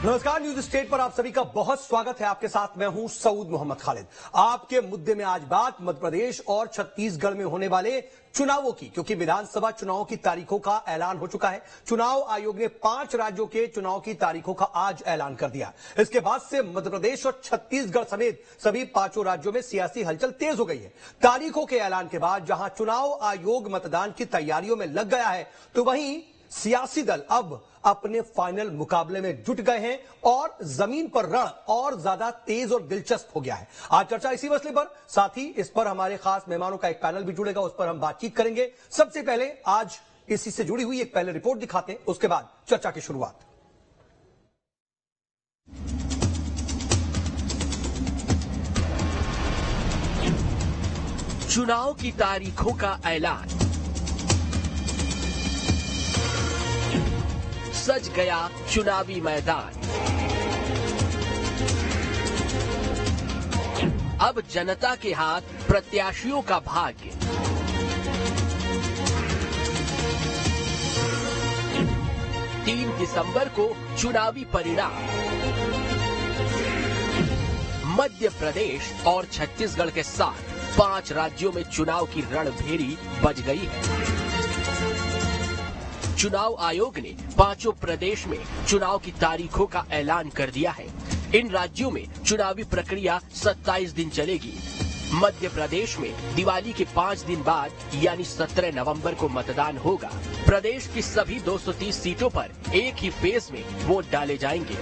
नमस्कार, news state पर आप सभी का बहुत स्वागत है। आपके साथ मैं हूं सऊद मोहम्मद खालिद। आपके मुद्दे में आज बात मध्य प्रदेश और छत्तीसगढ़ में होने वाले चुनावों की, क्योंकि विधानसभा चुनावों की तारीखों का ऐलान हो चुका है। चुनाव आयोग ने 5 राज्यों के चुनाव की तारीखों का आज ऐलान कर दिया। इसके बाद से मध्य प्रदेश और छत्तीसगढ़ समेत सभी 5 राज्यों में सियासी हलचल तेज हो गई है। तारीखों के ऐलान के बाद जहां चुनाव आयोग मतदान की तैयारियों में लग गया है, तो वहीं सियासी दल अब अपने फाइनल मुकाबले में जुट गए हैं और जमीन पर रण और ज्यादा तेज और दिलचस्प हो गया है। आज चर्चा इसी मसले पर, साथ ही इस पर हमारे खास मेहमानों का एक पैनल भी जुड़ेगा, उस पर हम बातचीत करेंगे। सबसे पहले आज इसी से जुड़ी हुई एक पहले रिपोर्ट दिखाते हैं, उसके बाद चर्चा की शुरुआत। चुनाव की तारीखों का ऐलान, सज गया चुनावी मैदान। अब जनता के हाथ प्रत्याशियों का भाग्य। तीन दिसंबर को चुनावी परिणाम। मध्य प्रदेश और छत्तीसगढ़ के साथ 5 राज्यों में चुनाव की रणभेरी बज गई है। चुनाव आयोग ने 5 प्रदेश में चुनाव की तारीखों का ऐलान कर दिया है। इन राज्यों में चुनावी प्रक्रिया 27 दिन चलेगी। मध्य प्रदेश में दिवाली के 5 दिन बाद यानी 17 नवंबर को मतदान होगा। प्रदेश की सभी 230 सीटों पर एक ही फेज में वोट डाले जाएंगे।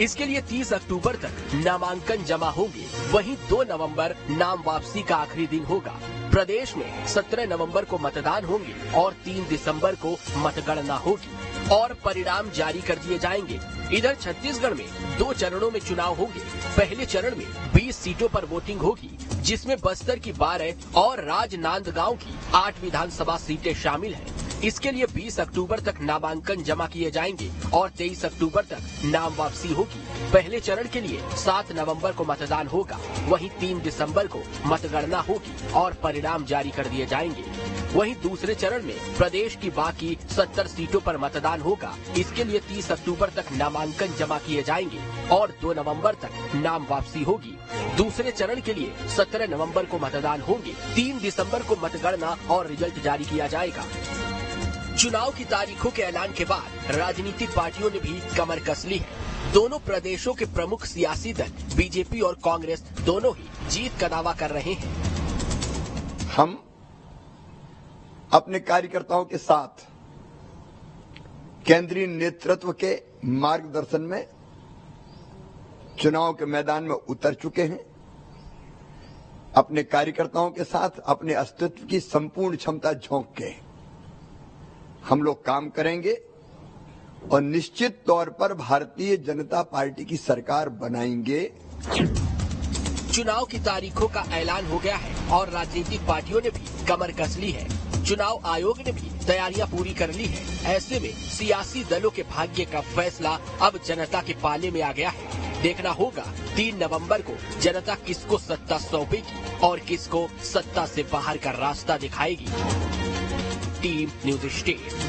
इसके लिए 30 अक्टूबर तक नामांकन जमा होंगे। वहीं 2 नवंबर नाम वापसी का आखिरी दिन होगा। प्रदेश में 17 नवंबर को मतदान होंगे और 3 दिसंबर को मतगणना होगी और परिणाम जारी कर दिए जाएंगे। इधर छत्तीसगढ़ में 2 चरणों में चुनाव होंगे। पहले चरण में 20 सीटों पर वोटिंग होगी, जिसमें बस्तर की 12 और राजनांदगांव की 8 विधानसभा सीटें शामिल हैं। इसके लिए 20 अक्टूबर तक नामांकन जमा किए जाएंगे और 23 अक्टूबर तक नाम वापसी होगी। पहले चरण के लिए 7 नवंबर को मतदान होगा। वहीं 3 दिसंबर को मतगणना होगी और परिणाम जारी कर दिए जाएंगे। वहीं दूसरे चरण में प्रदेश की बाकी 70 सीटों पर मतदान होगा। इसके लिए 30 अक्टूबर तक नामांकन जमा किए जाएंगे और 2 नवंबर तक नाम वापसी होगी। दूसरे चरण के लिए 17 नवंबर को मतदान होंगे। 3 दिसंबर को मतगणना और रिजल्ट जारी किया जाएगा। चुनाव की तारीखों के ऐलान के बाद राजनीतिक पार्टियों ने भी कमर कस ली है। दोनों प्रदेशों के प्रमुख सियासी दल बीजेपी और कांग्रेस दोनों ही जीत का दावा कर रहे हैं। हम अपने कार्यकर्ताओं के साथ केंद्रीय नेतृत्व के मार्गदर्शन में चुनाव के मैदान में उतर चुके हैं। अपने कार्यकर्ताओं के साथ अपने अस्तित्व की संपूर्ण क्षमता झोंक के हम लोग काम करेंगे और निश्चित तौर पर भारतीय जनता पार्टी की सरकार बनाएंगे। चुनाव की तारीखों का ऐलान हो गया है और राजनीतिक पार्टियों ने भी कमर कस ली है। चुनाव आयोग ने भी तैयारियां पूरी कर ली है। ऐसे में सियासी दलों के भाग्य का फैसला अब जनता के पाले में आ गया है। देखना होगा 3 नवंबर को जनता किसको सत्ता सौंपेगी और किसको सत्ता से बाहर का रास्ता दिखाएगी। Team news state.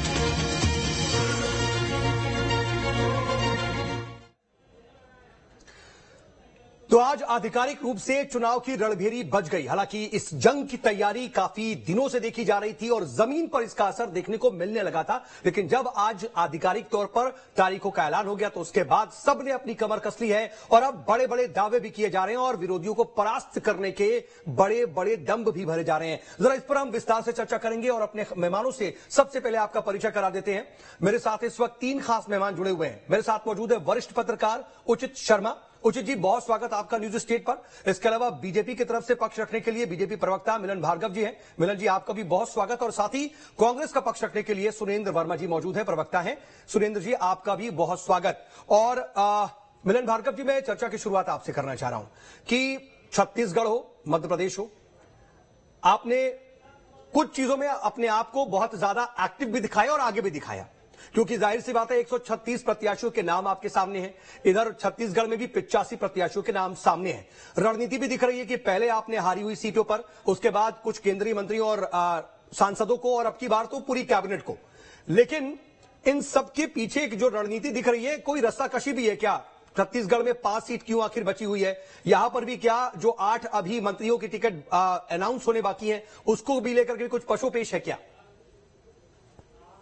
तो आज आधिकारिक रूप से चुनाव की रणभेरी बज गई। हालांकि इस जंग की तैयारी काफी दिनों से देखी जा रही थी और जमीन पर इसका असर देखने को मिलने लगा था, लेकिन जब आज आधिकारिक तौर पर तारीखों का ऐलान हो गया तो उसके बाद सबने अपनी कमर कस ली है और अब बड़े बड़े दावे भी किए जा रहे हैं और विरोधियों को परास्त करने के बड़े बड़े दंभ भी भरे जा रहे हैं। जरा इस पर हम विस्तार से चर्चा करेंगे और अपने मेहमानों से सबसे पहले आपका परिचय करा देते हैं। मेरे साथ इस वक्त 3 खास मेहमान जुड़े हुए हैं। मेरे साथ मौजूद है वरिष्ठ पत्रकार उचित शर्मा। उचित जी, बहुत स्वागत आपका न्यूज स्टेट पर। इसके अलावा बीजेपी की तरफ से पक्ष रखने के लिए बीजेपी प्रवक्ता मिलन भार्गव जी हैं। मिलन जी, आपका भी बहुत स्वागत। और साथ ही कांग्रेस का पक्ष रखने के लिए सुरेंद्र वर्मा जी मौजूद है, प्रवक्ता हैं। सुरेंद्र जी, आपका भी बहुत स्वागत। और मिलन भार्गव जी, मैं चर्चा की शुरुआत आपसे करना चाह रहा हूं कि छत्तीसगढ़ हो, मध्य प्रदेश हो, आपने कुछ चीजों में अपने आप को बहुत ज्यादा एक्टिव भी दिखाया और आगे भी दिखाया, क्योंकि जाहिर सी बात है 136 प्रत्याशियों के नाम आपके सामने हैं। इधर छत्तीसगढ़ में भी 85 प्रत्याशियों के नाम सामने हैं। रणनीति भी दिख रही है कि पहले आपने हारी हुई सीटों पर, उसके बाद कुछ केंद्रीय मंत्रियों और सांसदों को और अब की बार तो पूरी कैबिनेट को। लेकिन इन सबके पीछे एक जो रणनीति दिख रही है, कोई रस्साकशी भी है क्या? छत्तीसगढ़ में 5 सीट क्यों आखिर बची हुई है? यहां पर भी क्या जो 8 अभी मंत्रियों की टिकट अनाउंस होने बाकी है, उसको भी लेकर के कुछ पशोपेश है क्या?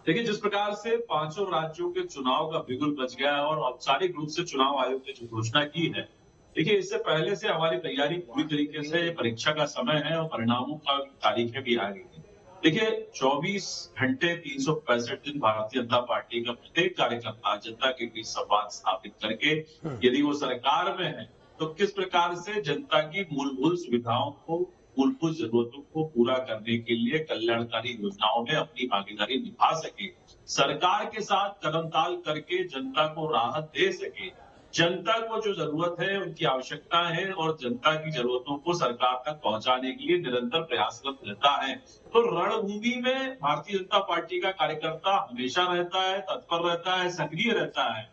देखिए, जिस प्रकार से 5 राज्यों के चुनाव का बिगुल बच गया है और औपचारिक रूप से चुनाव आयोग ने जो घोषणा की है, देखिए इससे पहले से हमारी तैयारी पूरी तरीके से परीक्षा का समय है और परिणामों का तारीखें भी आ गई हैं। देखिए 24 घंटे 365 दिन भारतीय जनता पार्टी का प्रत्येक कार्यकर्ता जनता के बीच संवाद स्थापित करके यदि वो सरकार में है तो किस प्रकार से जनता की मूलभूत सुविधाओं को, मूलभूत जरूरतों को पूरा करने के लिए कल्याणकारी योजनाओं में अपनी भागीदारी निभा सके, सरकार के साथ कदमताल करके जनता को राहत दे सके, जनता को जो जरूरत है, उनकी आवश्यकता है और जनता की जरूरतों को सरकार तक पहुंचाने के लिए निरंतर प्रयासरत रहता है। तो रणभूमि में भारतीय जनता पार्टी का कार्यकर्ता हमेशा रहता है, तत्पर रहता है, सक्रिय रहता है।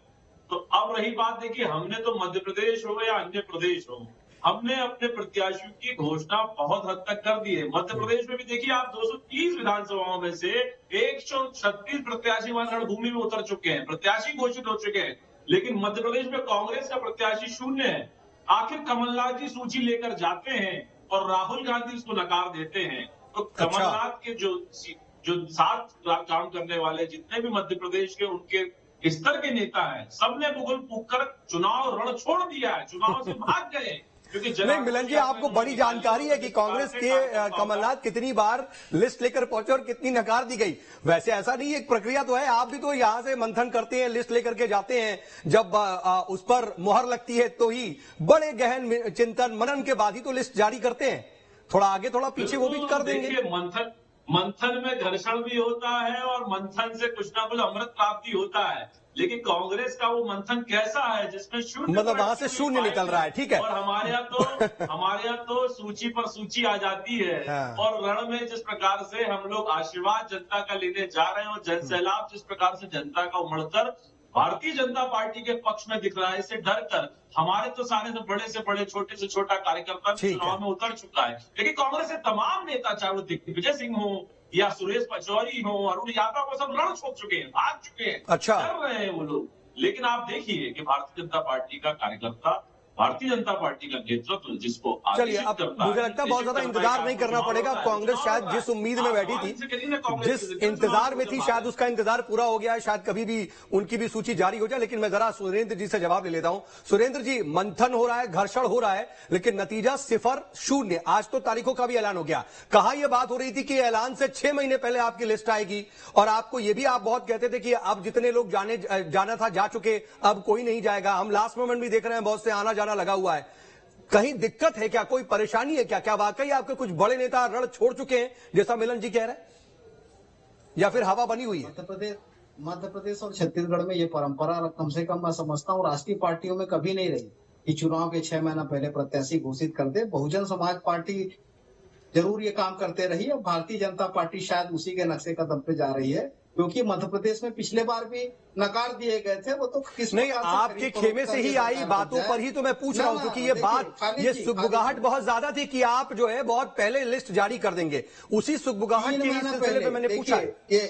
तो अब रही बात, देखिए हमने तो मध्य प्रदेश हो या अन्य प्रदेश हो, हमने अपने प्रत्याशियों की घोषणा बहुत हद तक कर दी है। मध्य प्रदेश में भी देखिए आप 230 विधानसभाओं में से 136 प्रत्याशी वहां रणभूमि में उतर चुके हैं, प्रत्याशी घोषित हो चुके हैं, लेकिन मध्य प्रदेश में कांग्रेस का प्रत्याशी शून्य है। आखिर कमलनाथ जी सूची लेकर जाते हैं और राहुल गांधी उसको नकार देते हैं। तो कमलनाथ के जो साथ काम करने वाले जितने भी मध्य प्रदेश के उनके स्तर के नेता हैं, सबने बुगल फूंक कर चुनाव रण छोड़ दिया है, चुनाव से भाग गए। नहीं मिलन जी, आपको बड़ी जानकारी है कि कांग्रेस के कमलनाथ कितनी बार लिस्ट लेकर पहुंचे और कितनी नकार दी गई। वैसे ऐसा नहीं, एक प्रक्रिया तो है, आप भी तो यहां से मंथन करते हैं, लिस्ट लेकर के जाते हैं, जब उस पर मुहर लगती है तो ही बड़े गहन चिंतन मनन के बाद ही तो लिस्ट जारी करते हैं। थोड़ा आगे थोड़ा पीछे वो भी कर देंगे। मंथन में घर्षण भी होता है और मंथन से कुछ ना कुछ अमृत प्राप्ति होता है, लेकिन कांग्रेस का वो मंथन कैसा है जिसमें शून्य, मतलब वहां से शून्य निकल रहा है। ठीक है, और हमारे यहाँ तो सूची पर सूची आ जाती है। हाँ। और रण में जिस प्रकार से हम लोग आशीर्वाद जनता का लेने जा रहे हैं और जन सैलाब जिस प्रकार से जनता का उमड़कर भारतीय जनता पार्टी के पक्ष में दिख रहा है, इससे डर कर हमारे तो सारे से बड़े छोटे से छोटा कार्यकर्ता चुनाव में उतर चुका है। लेकिन कांग्रेस के तमाम नेता, चाहे वो दिग्विजय सिंह हो या सुरेश पचौरी हो, अरुण यादव, वो सब रण छोड़ चुके हैं, भाग चुके हैं, अच्छा कर रहे हैं वो लोग। लेकिन आप देखिए कि भारतीय जनता पार्टी का कार्यकर्ता, भारतीय जनता पार्टी का नेतृत्व जिसको चलिए, अब मुझे लगता है बहुत ज्यादा इंतजार नहीं करना पड़ेगा। कांग्रेस शायद जिस उम्मीद में बैठी थी, जिस इंतजार में थी, शायद उसका इंतजार पूरा हो गया है। शायद कभी भी उनकी भी सूची जारी हो जाए। लेकिन मैं जरा सुरेंद्र जी से जवाब ले लेता हूं। सुरेंद्र जी, मंथन हो रहा है, घर्षण हो रहा है, लेकिन नतीजा 0 शून्य। आज तो तारीखों का भी ऐलान हो गया। कहा यह बात हो रही थी कि ऐलान से 6 महीने पहले आपकी लिस्ट आएगी, और आपको ये भी आप बहुत कहते थे कि अब जितने लोग जाना था जा चुके, अब कोई नहीं जाएगा। हम लास्ट मोमेंट भी देख रहे हैं, बहुत से आना जाना लगा हुआ है। कहीं दिक्कत है क्या, कोई परेशानी है क्या? क्या वाकई आपके कुछ बड़े नेता रण छोड़ चुके हैं जैसा मिलन जी कह रहे हैं, या फिर हवा बनी हुई है? मध्य प्रदेश और छत्तीसगढ़ में ये परंपरा कम से कम मैं समझता हूँ राष्ट्रीय पार्टियों में कभी नहीं रही कि चुनाव के 6 महीना पहले प्रत्याशी घोषित कर दे। बहुजन समाज पार्टी जरूर ये काम करते रही है, भारतीय जनता पार्टी शायद उसी के नक्शे कदम पे जा रही है, क्योंकि मध्य प्रदेश में पिछले बार भी नकार दिए गए थे। वो तो किस नहीं, आपके खेमे से ही आई बातों पर ही तो मैं पूछ रहा हूं, क्योंकि ये बात, ये सुगबुगाहट बहुत ज्यादा थी कि आप जो है बहुत पहले लिस्ट जारी कर देंगे। उसी सुगबुगाहट के सिलसिले में मैंने पूछा। ये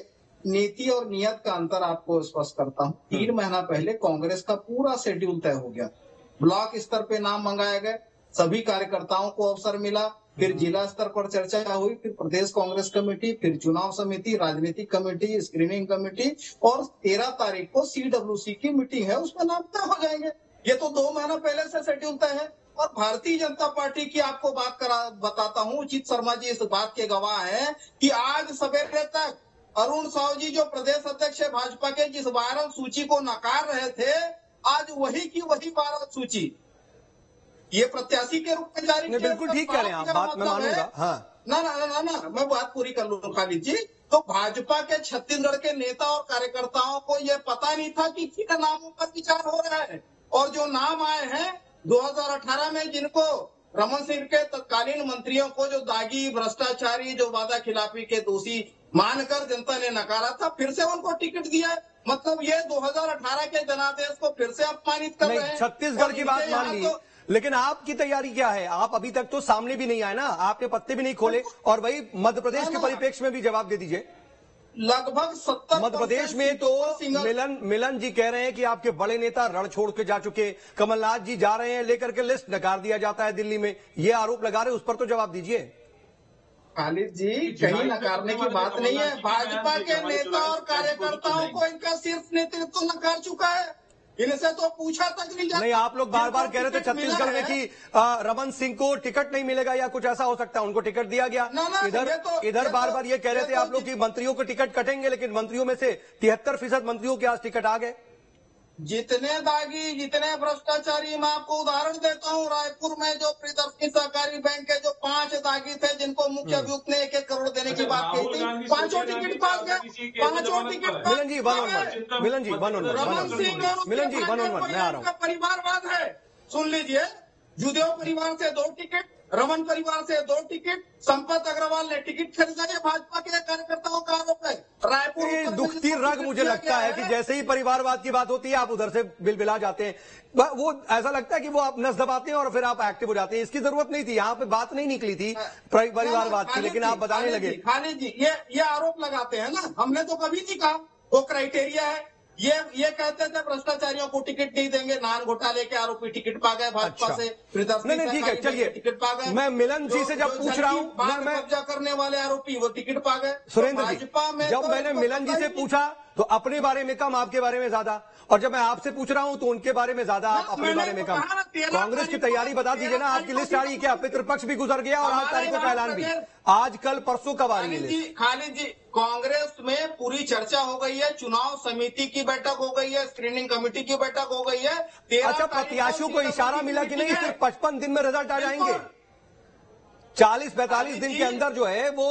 नीति और नियत का अंतर आपको स्पष्ट करता हूँ। 3 महीना पहले कांग्रेस का पूरा शेड्यूल तय हो गया, ब्लॉक स्तर पे नाम मंगाए गए, सभी कार्यकर्ताओं को अवसर मिला, फिर जिला स्तर पर चर्चा हुई, फिर प्रदेश कांग्रेस कमेटी, फिर चुनाव समिति, राजनीतिक कमेटी, स्क्रीनिंग कमेटी, और 13 तारीख को CWC की मीटिंग है, उसमें नाम तय हो जाएंगे। ये तो 2 महीना पहले से शेड्यूल तय है। और भारतीय जनता पार्टी की आपको बताता हूँ, उचित शर्मा जी इस बात के गवाह है कि आज सवेरे तक अरुण साव जी जो प्रदेश अध्यक्ष है भाजपा के, जिस वायरल सूची को नकार रहे थे, आज वही की वही वायरल सूची ये प्रत्याशी के रूप में जारी। बिल्कुल ठीक कह रहे हैं आप, बात मैं मानूंगा। हाँ, ना मैं बात पूरी कर लूं खालिद जी। तो भाजपा के छत्तीसगढ़ के नेता और कार्यकर्ताओं को यह पता नहीं था कि किन नामों पर विचार हो रहा है, और जो नाम आए हैं 2018 में, जिनको रमन सिंह के तत्कालीन मंत्रियों को जो दागी, भ्रष्टाचारी, जो वादा खिलाफी के दोषी मानकर जनता ने नकारा था, फिर से उनको टिकट दिया। मतलब ये 2018 के जनादेश को फिर से अपमानित कर रहे हैं। छत्तीसगढ़ की बात मान ली, लेकिन आपकी तैयारी क्या है? आप अभी तक तो सामने भी नहीं आए ना, आपने पत्ते भी नहीं खोले, और वही मध्य प्रदेश के परिप्रेक्ष्य में भी जवाब दे दीजिए। लगभग 70 मध्य प्रदेश में तो मिलन जी कह रहे हैं कि आपके बड़े नेता रण छोड़ के जा चुके, कमलनाथ जी जा रहे हैं, लेकर के लिस्ट नकार दिया जाता है दिल्ली में, ये आरोप लगा रहे हैं, उस पर तो जवाब दीजिए। खालिद जी, कहीं नकारने की बात नहीं है। भाजपा के नेता और कार्यकर्ताओं को इनका सिर्फ नेतृत्व नकार चुका है, इनसे तो पूछा तक नहीं जाता। नहीं, आप लोग बार बार कह रहे थे छत्तीसगढ़ में कि रमन सिंह को टिकट नहीं मिलेगा या कुछ ऐसा हो सकता है, उनको टिकट दिया गया। इधर बार बार ये कह रहे थे आप लोग कि मंत्रियों को टिकट कटेंगे, लेकिन मंत्रियों में से 73% मंत्रियों के आज टिकट आ गए। जितने दागी, जितने भ्रष्टाचारी, मैं आपको उदाहरण देता हूँ। रायपुर में जो प्रियदर्शनी सहकारी बैंक के जो 5 दागी थे, जिनको मुख्य अभियुक्त ने 1-1 करोड़ देने की बात कही थी, 5 टिकट पास गए, 5 टिकट। मिलन जी 1-on-1, मिलन जी 1-on-1, रमन सिंह और मिलन जी 1-on-1, मैं आ रहा हूँ। परिवारवाद है, सुन लीजिए। जुदेव परिवार से 2 टिकट, रमन परिवार से 2 टिकट, संपत अग्रवाल ने टिकट खरीदा। ये भाजपा के कार्यकर्ताओं का आरोप है। रायपुर दुखती रग मुझे लगता है कि जैसे ही परिवारवाद की बात होती है आप उधर से बिलबिला जाते हैं। वो ऐसा लगता है कि वो आप नस दबाते हैं और फिर आप एक्टिव हो जाते हैं। इसकी जरूरत नहीं थी, यहाँ पे बात नहीं निकली थी परिवारवाद की, लेकिन आप बताने लगे। खालिद जी, ये आरोप लगाते हैं ना, हमने तो कभी नहीं कहा वो क्राइटेरिया है। ये कहते थे भ्रष्टाचारियों को टिकट नहीं देंगे, नान घोटाले के आरोपी टिकट पा गए भाजपा से। नहीं ठीक है, चलिए टिकट पा गए। मैं मिलन जी से जब पूछ रहा हूँ, मैं कब्जा करने वाले आरोपी वो टिकट पा गए। सुरेंद्र जी, जब मैंने मिलन जी से पूछा तो अपने बारे में कम, आपके बारे में ज्यादा, और जब मैं आपसे पूछ रहा हूं तो उनके बारे में ज्यादा, आप अपने बारे में कम। कांग्रेस की तैयारी बता दीजिए ना, आपकी लिस्ट आ रही है क्या? पितृपक्ष भी गुजर गया और 8 तारीख को का ऐलान भी, आज कल परसों कब आ रही है? खालिद जी, कांग्रेस में पूरी चर्चा हो गई है, चुनाव समिति की बैठक हो गई है, स्क्रीनिंग कमेटी की बैठक हो गई है। अच्छा, प्रत्याशियों को इशारा मिला कि नहीं सिर्फ 55 दिन में रिजल्ट आ जाएंगे, 40-45 दिन के अंदर जो है वो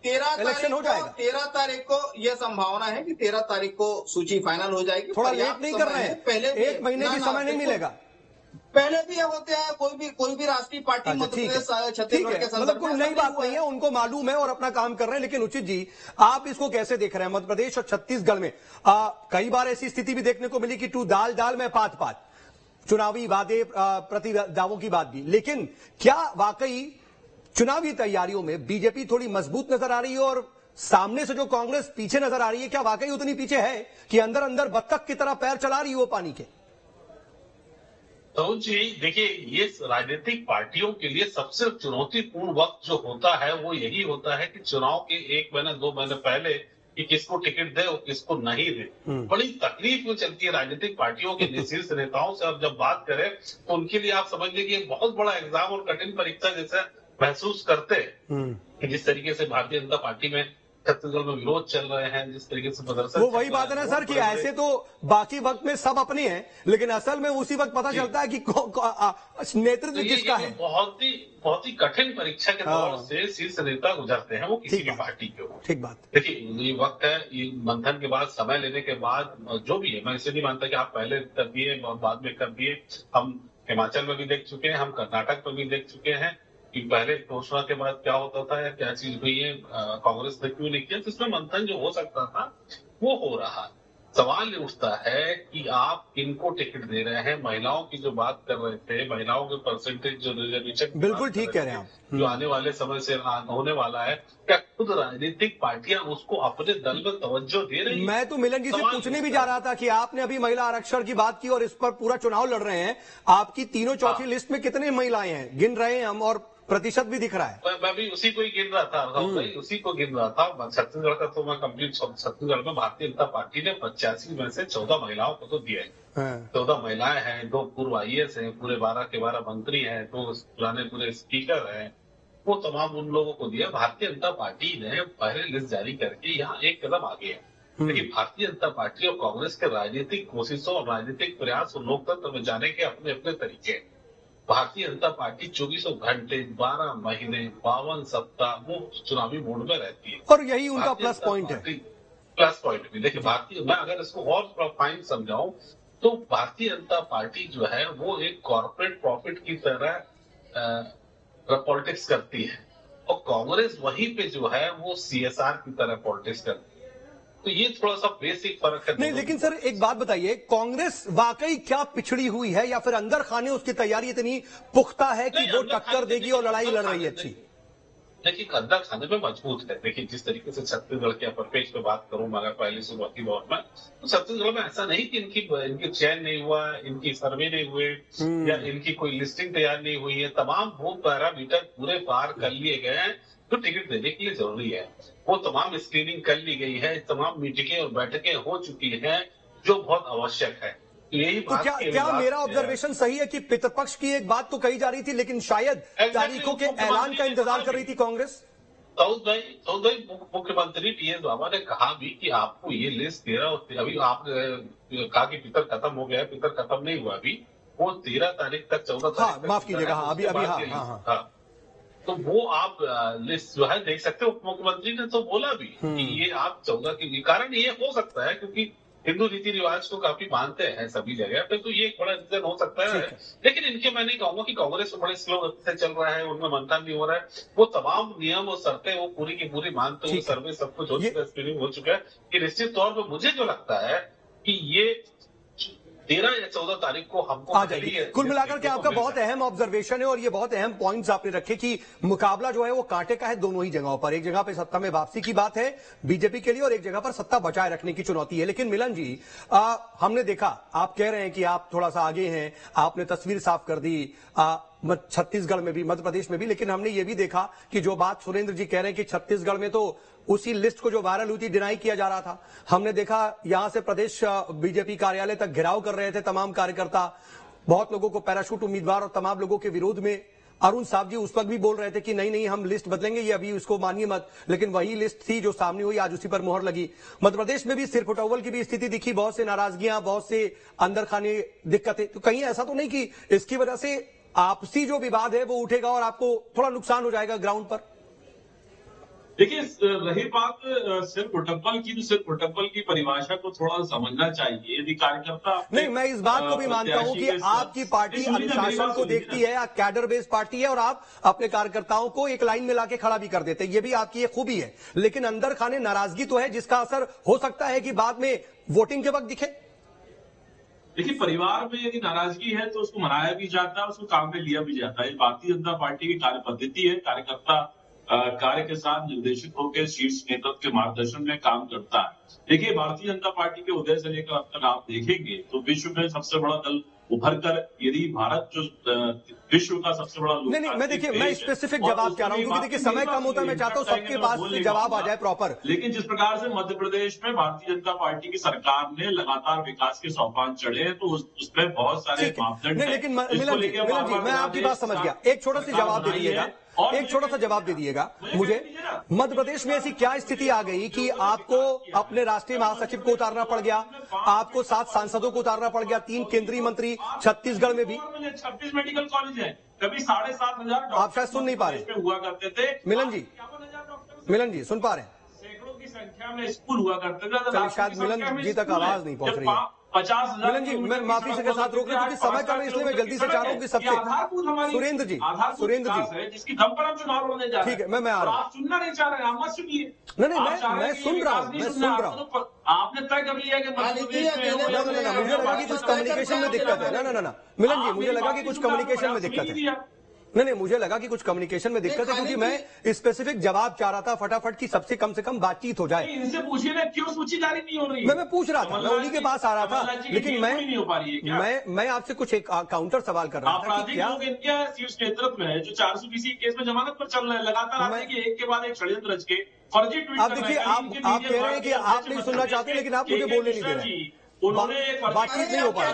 13 इलेक्शन हो जाएगा। 13 तारीख को यह संभावना है कि 13 तारीख को सूची फाइनल हो जाएगी। थोड़ा लेट नहीं कर रहे हैं, पहले 1 महीने भी समय नहीं मिलेगा। पहले भी होते हैं, कोई भी राष्ट्रीय पार्टी मध्य प्रदेश छत्तीसगढ़ के मतलब कोई नई बात नहीं है, उनको मालूम है और अपना काम कर रहे हैं। लेकिन उचित जी, आप इसको कैसे देख रहे हैं? मध्य प्रदेश और छत्तीसगढ़ में कई बार ऐसी स्थिति भी देखने को मिली कि तू दाल दाल में पात पात, चुनावी वादे प्रति दावों की बात भी। लेकिन क्या वाकई चुनावी तैयारियों में बीजेपी थोड़ी मजबूत नजर आ रही है और सामने से जो कांग्रेस पीछे नजर आ रही है, क्या वाकई उतनी पीछे है कि अंदर अंदर बत्तख की तरह पैर चला रही है वो पानी के? तो जी देखिए, ये राजनीतिक पार्टियों के लिए सबसे चुनौतीपूर्ण वक्त जो होता है वो यही होता है कि चुनाव के 1 महीने 2 महीने पहले कि किसको टिकट दे और किसको नहीं दे। बड़ी तकलीफ में चलती है राजनीतिक पार्टियों के शीर्ष नेताओं से। अब जब बात करें तो उनके लिए आप समझ लीजिए एक बहुत बड़ा एग्जाम और कठिन परीक्षा जैसे महसूस करते कि जिस तरीके से भारतीय जनता पार्टी में छत्तीसगढ़ में विरोध चल रहे हैं, जिस तरीके से प्रदर्शन, वो वही बात है ना सर कि ऐसे तो बाकी वक्त में सब अपने हैं, लेकिन असल में उसी वक्त पता चलता है कि नेतृत्व किसका है। बहुत ही कठिन परीक्षा के दौर से शीर्ष नेता गुजरते हैं, वो किसी भी पार्टी के हो। ठीक बात। देखिए, ये वक्त है, ये मंथन के बाद, समय लेने के बाद, जो भी है, मैं इसे नहीं मानता कि आप पहले कर दिए बाद में कर दिए। हम हिमाचल में भी देख चुके हैं, हम कर्नाटक में भी देख चुके हैं कि पहले घोषणा के बाद क्या होता था या क्या चीज हुई है, कांग्रेस ने क्यों नहीं किया। तो इसमें मंथन जो हो सकता था वो हो रहा है। सवाल ये उठता है कि आप किनको टिकट दे रहे हैं। महिलाओं की जो बात कर रहे थे, महिलाओं के परसेंटेज जो रिजर्वेशन, बिल्कुल ठीक कह रहे हैं आप, जो आने वाले समय से होने वाला है, क्या खुद राजनीतिक पार्टियां उसको अपने दल में तवज्जो दे रही है? मैं तो मिलन जी से पूछने भी जा रहा था कि आपने अभी महिला आरक्षण की बात की और इस पर पूरा चुनाव लड़ रहे हैं, आपकी तीनों चौथी लिस्ट में कितने महिलाएं हैं? गिन रहे हैं हम और प्रतिशत भी दिख रहा है। मैं भी उसी को ही गिन रहा था, उसी को गिन रहा था। छत्तीसगढ़ का तो मैं कंप्लीट, छत्तीसगढ़ में भारतीय जनता पार्टी ने 85 में से 14 महिलाओं को तो दिया है। 14 महिलाएं हैं, 2 पूर्व IAS हैं, पूरे 12 के 12 मंत्री हैं, 2 पुराने पूरे स्पीकर हैं, वो तमाम उन लोगों को दिया। भारतीय जनता पार्टी ने पहले लिस्ट जारी करके यहाँ एक कदम आगे है। लेकिन भारतीय जनता पार्टी और कांग्रेस के राजनीतिक कोशिशों और राजनीतिक प्रयास और लोकतंत्र में जाने के अपने अपने तरीके हैं। भारतीय जनता पार्टी 24 घंटे, 12 महीने, 52 सप्ताह वो चुनावी मोड में रहती है और यही उनका प्लस पॉइंट है। प्लस पॉइंट भी देखिए, मैं अगर इसको और फाइन समझाऊं तो भारतीय जनता पार्टी जो है वो एक कॉर्पोरेट प्रॉफिट की तरह पॉलिटिक्स करती है और कांग्रेस वहीं पे जो है वो CSR की तरह पॉलिटिक्स करती है। तो ये थोड़ा सा बेसिक फर्क है। नहीं, लेकिन सर एक बात बताइए, कांग्रेस वाकई क्या पिछड़ी हुई है या फिर अंदर खाने उसकी तैयारी इतनी पुख्ता है कि वो टक्कर देगी और लड़ाई लड़ रही है अच्छी? देखिए कद्दा खाने में मजबूत है। देखिए जिस तरीके से छत्तीसगढ़ के परिपेक्ष पे बात करूं मगर पहले शुरुआती दौर में, तो छत्तीसगढ़ में ऐसा नहीं कि इनकी चयन नहीं हुआ, इनकी सर्वे नहीं हुए या इनकी कोई लिस्टिंग तैयार नहीं हुई है। तमाम वो पैरामीटर पूरे पार कर लिए गए हैं जो टिकट देने के लिए जरूरी है। वो तमाम स्क्रीनिंग कर ली गई है, तमाम मीटिंगें और बैठकें हो चुकी हैं जो बहुत आवश्यक है। यही तो क्या मेरा ऑब्जर्वेशन सही है कि पितृपक्ष की एक बात तो कही जा रही थी लेकिन शायद तारीखों के ऐलान का इंतजार कर रही थी कांग्रेस? सऊद भाई मुख्यमंत्री टीएस बाबा ने कहा भी कि आपको ये लिस्ट 13 अभी आपने कहा कि पितर खत्म हो गया है, पितर खत्म नहीं हुआ अभी, वो 13 तारीख तक 14 तारीख तक, माफ कीजिएगा, अभी हाँ। तो वो आप लिस्ट जो है देख सकते हो। उप मुख्यमंत्री ने तो बोला भी कि ये आप 14 की कारण ये हो सकता है क्योंकि हिंदू रीति रिवाज को काफी मानते हैं सभी जगह पे, तो ये एक बड़ा रीजन हो सकता है। लेकिन इनके मैं नहीं कहूंगा कि कांग्रेस में बड़े स्लो गति से चल रहा है, उनमें मंथन नहीं हो रहा है। वो तमाम नियम और शर्तें वो पूरी की पूरी मानते हुए सर्वे सब कुछ हो चुका है, स्क्रीनिंग हो चुका है कि निश्चित तौर पर मुझे जो लगता है कि ये 13 या 14 तारीख को हमको आ जाएगी। कुल मिलाकर के आपका बहुत अहम ऑब्जर्वेशन है और ये बहुत अहम पॉइंट्स आपने रखे कि मुकाबला जो है वो कांटे का है दोनों ही जगहों पर। एक जगह पे सत्ता में वापसी की बात है बीजेपी के लिए और एक जगह पर सत्ता बचाए रखने की चुनौती है। लेकिन मिलन जी, हमने देखा आप कह रहे हैं कि आप थोड़ा सा आगे हैं, आपने तस्वीर साफ कर दी छत्तीसगढ़ में भी, मध्य प्रदेश में भी, लेकिन हमने ये भी देखा कि जो बात सुरेंद्र जी कह रहे हैं कि छत्तीसगढ़ में तो उसी लिस्ट को जो वायरल हुई थी डिनाई किया जा रहा था। हमने देखा यहां से प्रदेश बीजेपी कार्यालय तक घेराव कर रहे थे तमाम कार्यकर्ता, बहुत लोगों को पैराशूट उम्मीदवार और तमाम लोगों के विरोध में। अरुण साहब जी उस वक्त भी बोल रहे थे कि नहीं हम लिस्ट बदलेंगे, ये अभी उसको मानिए मत, लेकिन वही लिस्ट थी जो सामने हुई, आज उसी पर मोहर लगी। मध्य प्रदेश में भी सिर फुटअव्वल की भी स्थिति दिखी, बहुत से नाराजगियां, बहुत से अंदर खाने दिक्कतें। तो कहीं ऐसा तो नहीं कि इसकी वजह से आपसी जो विवाद है वो उठेगा और आपको थोड़ा नुकसान हो जाएगा ग्राउंड पर? देखिए रही बात सिर्फ फुटबॉल की, तो सिर्फ फुटबॉल की परिभाषा को थोड़ा समझना चाहिए। यदि कार्यकर्ता नहीं, मैं इस बात को भी मानता हूं कि आपकी पार्टी अनुशासन को देखती है, कैडर बेस्ड पार्टी है और आप अपने कार्यकर्ताओं को एक लाइन में लाके खड़ा भी कर देते हैं, ये भी आपकी एक खूबी है। लेकिन अंदर खाने नाराजगी तो है जिसका असर हो सकता है कि बाद में वोटिंग के वक्त दिखे। देखिए परिवार में यदि नाराजगी है तो उसको मनाया भी जाता है, उसको काम में लिया भी जाता है। भारतीय जनता पार्टी की कार्य पद्धति है, कार्यकर्ता कार्य के साथ निर्देशित होकर शीर्ष नेतृत्व के मार्गदर्शन में काम करता है। देखिए भारतीय जनता पार्टी के उदय से लेकर अब तक आप देखेंगे तो विश्व में सबसे बड़ा दल उभर कर, यदि भारत जो विश्व का सबसे बड़ा नहीं, मैं देखिए मैं स्पेसिफिक जवाब चाह रहा हूँ क्योंकि देखिए समय कम होता है, मैं चाहता हूँ सबके पास जवाब आ जाए प्रॉपर। लेकिन जिस प्रकार से मध्य प्रदेश में भारतीय जनता पार्टी की सरकार ने लगातार विकास के सोपान चढ़े हैं तो उसमें बहुत सारे मापदंड हैं। लेकिन मिलन जी मैं आपकी बात समझ गया, एक छोटा सा जवाब दे दिएगा, एक छोटा सा जवाब दे दिएगा मुझे। मध्य प्रदेश में ऐसी क्या स्थिति आ गई कि आपको अपने राष्ट्रीय महासचिव को उतारना पड़ गया, आपको 7 सांसदों को उतारना पड़ गया, 3 केंद्रीय मंत्री, छत्तीसगढ़ में भी 36 मेडिकल कॉलेज है, कभी 7,500 आप शायद सुन नहीं पा रहे हुआ करते थे। मिलन जी सुन पा रहे हैं? सैकड़ों की संख्या में स्कूल हुआ करते थे। शायद मिलन जी तक आवाज नहीं पहुंच रही है। 50,000 मिलन जी मैं माफी से के साथ रोक रहा हूं क्योंकि समय कम है, इसलिए मैं जल्दी से चाह रहा हूं कि सबसे सुरेंद्र जी जिसकी दम पर हम चुनाव लड़ने जा रहे हैं। ठीक है, मैं आ रहा हूं। आप सुनना नहीं चाह रहे, आप मत सुनिए। नहीं मैं सुन रहा हूं। आपने तय कर लिया कि मुझे लगा कि कुछ कम्युनिकेशन में दिक्कत है। ना मिलन जी मुझे लगा कि कुछ कम्युनिकेशन में दिक्कत है। नहीं मुझे लगा कि कुछ कम्युनिकेशन में दिक्कत है क्योंकि मैं स्पेसिफिक जवाब चाह रहा था फटाफट की सबसे कम से कम बातचीत हो जाए। इनसे पूछिए ना क्यों सूची जारी नहीं हो रही है? मैं पूछ रहा था, मैं उन्हीं के पास आ रहा था, लेकिन मैं आपसे कुछ एक काउंटर सवाल कर रहा था कि क्या शीर्ष नेतृत्व में है जो 420 केस में जमानत पर चल रहे हैं, लगातार एक के बाद एक षड्यंत्र रच के फर्जी ट्वीट। आप देखिए आप कह रहे हैं कि आप नहीं सुनना चाहते लेकिन आप मुझे बोलने नहीं दे रहे, उन्होंने बातचीत नहीं हो पा रही।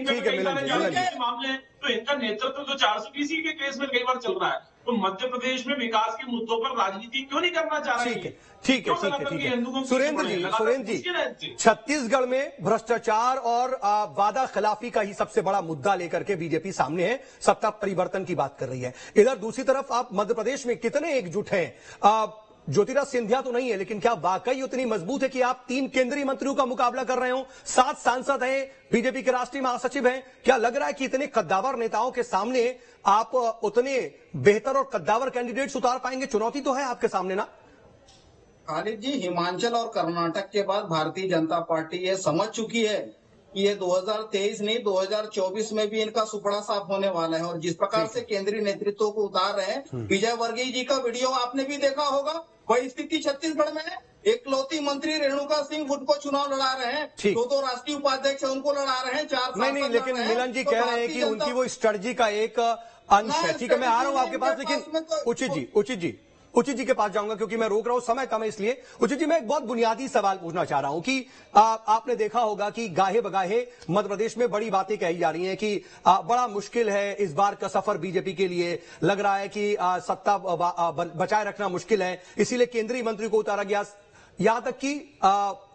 ठीक है मामले तो इनका नेतृत्व जो 420 के केस में कई बार चल रहा है, तो मध्य प्रदेश में विकास के मुद्दों पर राजनीति क्यों नहीं करना चाह रहे? ठीक है। सुरेंद्र जी छत्तीसगढ़ में भ्रष्टाचार और वादा खिलाफी का ही सबसे बड़ा मुद्दा लेकर के बीजेपी सामने है, सत्ता परिवर्तन की बात कर रही है। इधर दूसरी तरफ आप मध्य प्रदेश में कितने एकजुट हैं? ज्योतिराज सिंधिया तो नहीं है, लेकिन क्या वाकई उतनी मजबूत है कि आप 3 केंद्रीय मंत्रियों का मुकाबला कर रहे हो? 7 सांसद हैं, बीजेपी के राष्ट्रीय महासचिव हैं। क्या लग रहा है कि इतने कद्दावर नेताओं के सामने आप उतने बेहतर और कद्दावर कैंडिडेट्स उतार पाएंगे? चुनौती तो है आपके सामने ना। खालिद जी, हिमाचल और कर्नाटक के बाद भारतीय जनता पार्टी ये समझ चुकी है कि ये 2023 नहीं 2024 में भी इनका सुपड़ा साफ होने वाला है। और जिस प्रकार से केंद्रीय नेतृत्व को उतार रहे हैं, विजय वर्गीय जी का वीडियो आपने भी देखा होगा। वही स्थिति छत्तीसगढ़ में है। एकलौती मंत्री रेणुका सिंह खुद को चुनाव लड़ा रहे हैं, दो राष्ट्रीय उपाध्यक्ष उनको लड़ा रहे हैं, 4 नहीं, लेकिन मिलन जी कह रहे हैं कि उनकी वो स्ट्रेटजी का एक अंश है। ठीक है, मैं आ रहा हूं आपके पास, लेकिन उचित जी के पास जाऊंगा क्योंकि मैं रोक रहा हूं, समय कम है इसलिए। उचित जी, मैं एक बहुत बुनियादी सवाल पूछना चाह रहा हूं कि आपने देखा होगा कि गाहे बगाहे मध्य प्रदेश में बड़ी बातें कही जा रही हैं कि बड़ा मुश्किल है इस बार का सफर बीजेपी के लिए। लग रहा है कि सत्ता बचाए रखना मुश्किल है, इसीलिए केंद्रीय मंत्री को उतारा गया। यहां तक कि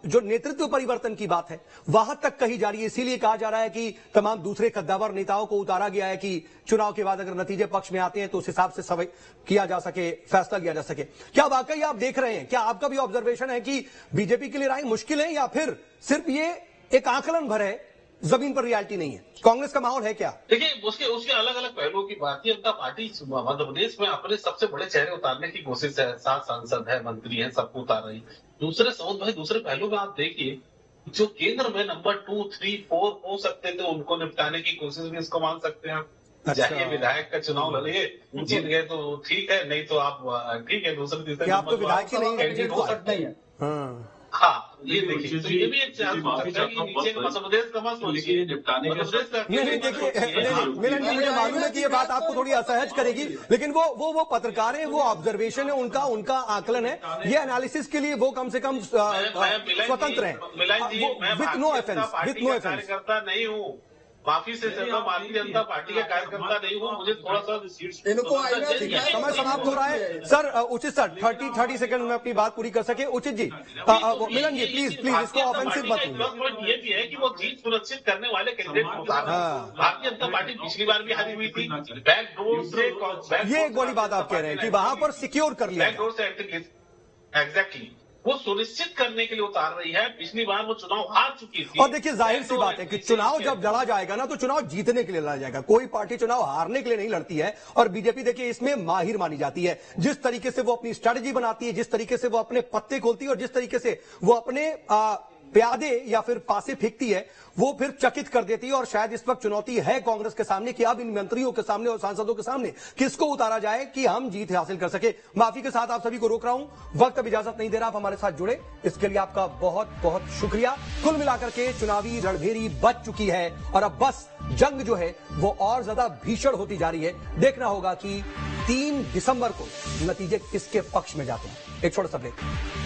जो नेतृत्व परिवर्तन की बात है वहां तक कही जा रही है, इसीलिए कहा जा रहा है कि तमाम दूसरे कद्दावर नेताओं को उतारा गया है कि चुनाव के बाद अगर नतीजे पक्ष में आते हैं तो उस हिसाब से सब किया जा सके, फैसला लिया जा सके। क्या वाकई आप देख रहे हैं, क्या आपका भी ऑब्जर्वेशन है कि बीजेपी के लिए राय मुश्किल है, या फिर सिर्फ ये एक आकलन भर है, जमीन पर रियलिटी नहीं है? कांग्रेस का माहौल है क्या? देखिए, उसके अलग अलग पहलुओं की भारतीय जनता पार्टी मध्य प्रदेश में अपने सबसे बड़े चेहरे उतारने की कोशिश है। 7 सांसद है, मंत्री है, सबको उतार रही है। दूसरे सऊद भाई, दूसरे पहलू में आप देखिए, जो केंद्र में नंबर 2, 3, 4 हो सकते थे, उनको निपटाने की कोशिश भी इसको मान सकते हैं। जाइए विधायक का चुनाव लड़िए, जीत गए तो ठीक है, नहीं तो आप ठीक है दूसरे तीसरे आप तो विधायक ही नहीं कैंडिडेट हो सकते हैं। हाँ, ये देखिए, तो ये भी एक चांस हो सकता है कि नीचे मध्य प्रदेश का मत सोचिए, निपटाने मध्य प्रदेश का नहीं, देखिए मिलन जी, मुझे मालूम है कि ये बात आपको थोड़ी असहज करेगी, लेकिन वो पत्रकार है, वो ऑब्जर्वेशन है, उनका आकलन है, ये एनालिसिस के लिए वो कम से कम स्वतंत्र है। मिलन जी, मैं विथ नो ऑफेंस कार्यकर्ता नहीं हूँ, माफी से चलता भारतीय जनता पार्टी का कार्यकर्ता नहीं हूँ। मुझे थोड़ा सा इनको समय समाप्त हो रहा है सर। उचित सर 30 सेकंड में अपनी बात पूरी कर सके। उचित जी, मिलन जी प्लीज इसको ऑफेंसिव मत कीजिए। ये भी है कि वो जीत सुरक्षित करने वाले कैंडिडेट को उतारा। भारतीय जनता पार्टी पिछली बार भी हारी हुई थी, बैकडोर से। ये एक बड़ी बात आप कह रहे हैं कि वहां पर सिक्योर कर लिया, बैकडोर से एग्जैक्टली वो सुनिश्चित करने के लिए उतार रही है। पिछली बार वो चुनाव हार चुकी थी। और देखिए, जाहिर सी बात है कि चुनाव जब लड़ा जाएगा ना, तो चुनाव जीतने के लिए लड़ा जाएगा। कोई पार्टी चुनाव हारने के लिए नहीं लड़ती है, और बीजेपी देखिए इसमें माहिर मानी जाती है। जिस तरीके से वो अपनी स्ट्रेटजी बनाती है, जिस तरीके से वो अपने पत्ते खोलती है, और जिस तरीके से वो अपने प्यादे या फिर पासे फेंकती है, वो फिर चकित कर देती है। और शायद इस वक्त चुनौती है कांग्रेस के सामने कि अब इन मंत्रियों के सामने और सांसदों के सामने किसको उतारा जाए कि हम जीत हासिल कर सके। माफी के साथ आप सभी को रोक रहा हूं, वक्त अब इजाजत नहीं दे रहा। आप हमारे साथ जुड़े इसके लिए आपका बहुत बहुत शुक्रिया। कुल मिलाकर के चुनावी रणभेरी बच चुकी है, और अब बस जंग जो है वो और ज्यादा भीषण होती जा रही है। देखना होगा कि 3 दिसंबर को नतीजे किसके पक्ष में जाते हैं। एक छोटा सा ब्रेक।